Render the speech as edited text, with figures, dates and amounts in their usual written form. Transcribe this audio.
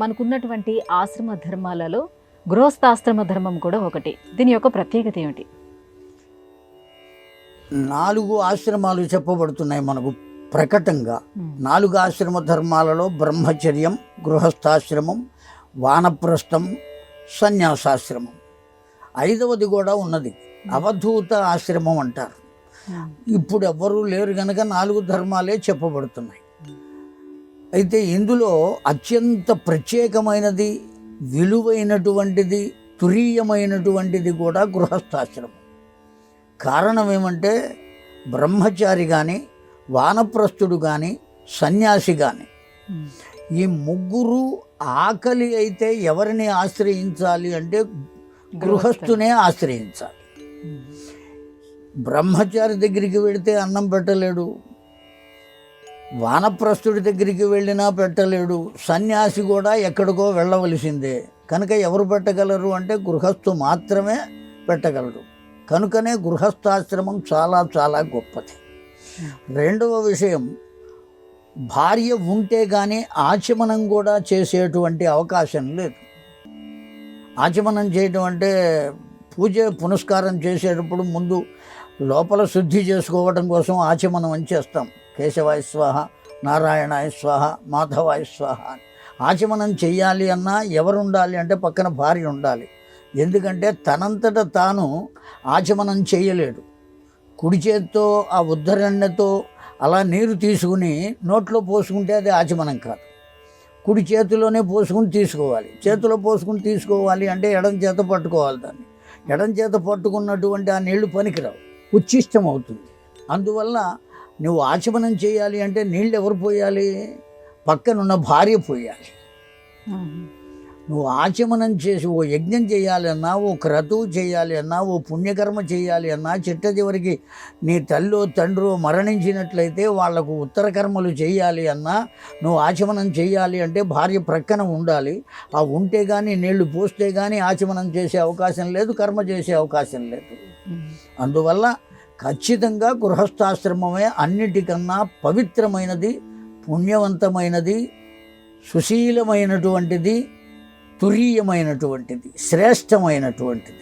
మనకున్నటువంటి ఆశ్రమ ధర్మాలలో గృహస్థాశ్రమ ధర్మం కూడా ఒకటి. దీని యొక్క ప్రత్యేకత ఏమిటి? 4 ఆశ్రమాలు చెప్పబడుతున్నాయి మనకు ప్రకటంగా. 4 ఆశ్రమ ధర్మాలలో బ్రహ్మచర్యం, గృహస్థాశ్రమం, వానప్రస్థం, సన్యాసాశ్రమం. 5వది కూడా ఉన్నది, అవధూత ఆశ్రమం అంటారు. ఇప్పుడు ఎవ్వరూ లేరు గనక 4 ధర్మాలే చెప్పబడుతున్నాయి. అయితే ఇందులో అత్యంత ప్రత్యేకమైనది, విలువైనటువంటిది, తురీయమైనటువంటిది కూడా గృహస్థాశ్రమం. కారణం ఏమంటే బ్రహ్మచారి కానీ, వానప్రస్థుడు కానీ, సన్యాసి కానీ, ఈ ముగ్గురు ఆకలి అయితే ఎవరిని ఆశ్రయించాలి అంటే గృహస్థునే ఆశ్రయించాలి. బ్రహ్మచారి దగ్గరికి వెళితే అన్నం పెట్టలేడు, వానప్రస్థుడి దగ్గరికి వెళ్ళినా పెట్టలేడు, సన్యాసి కూడా ఎక్కడికో వెళ్ళవలసిందే. కనుక ఎవరు పెట్టగలరు అంటే గృహస్థు మాత్రమే పెట్టగలరు. కనుకనే గృహస్థాశ్రమం చాలా చాలా గొప్పది. 2వ విషయం, భార్య ఉంటే కానీ ఆచమనం కూడా చేసేటువంటి అవకాశం లేదు. ఆచమనం చేయటం అంటే పూజ పునస్కారం చేసేటప్పుడు ముందు లోపల శుద్ధి చేసుకోవడం కోసం ఆచమనం అని చేస్తాం. కేశవాయ స్వాహ, నారాయణాయ స్వాహ, మాధవాయ స్వాహ అని. ఆచమనం చెయ్యాలి అన్నా ఎవరు ఉండాలి అంటే పక్కన భార్య ఉండాలి. ఎందుకంటే తనంతట తాను ఆచమనం చేయలేడు. కుడి చేత్తో ఆ ఉద్ధరణతో అలా నీరు తీసుకుని నోట్లో పోసుకుంటే అది ఆచమనం కాదు. కుడి చేతిలోనే పోసుకుని తీసుకోవాలి. చేతిలో పోసుకుని తీసుకోవాలి అంటే ఎడం చేత పట్టుకోవాలి. దాన్ని ఎడం చేత పట్టుకున్నటువంటి ఆ నీళ్లు పనికిరావు, ఉచ్ఛిష్టం అవుతుంది. అందువల్ల నువ్వు ఆచమనం చేయాలి అంటే నీళ్ళు ఎవరు పోయాలి? పక్కనున్న భార్య పోయాలి. నువ్వు ఆచమనం చేసి ఓ యజ్ఞం చేయాలి అన్నా, ఓ క్రతువు చేయాలి అన్నా, ఓ పుణ్యకర్మ చేయాలి అన్నా, చిట్ట చివరికి నీ తల్లో తండ్రో మరణించినట్లయితే వాళ్లకు ఉత్తర కర్మలు చేయాలి అన్నా, నువ్వు ఆచమనం చేయాలి అంటే భార్య ప్రక్కన ఉండాలి. ఆ ఉంటే కానీ నీళ్లు పోస్తే కానీ ఆచమనం చేసే అవకాశం లేదు, కర్మ చేసే అవకాశం లేదు. అందువల్ల ఖచ్చితంగా గృహస్థాశ్రమమే అన్నిటికన్నా పవిత్రమైనది, పుణ్యవంతమైనది, సుశీలమైనటువంటిది, తురీయమైనటువంటిది, శ్రేష్టమైనటువంటిది.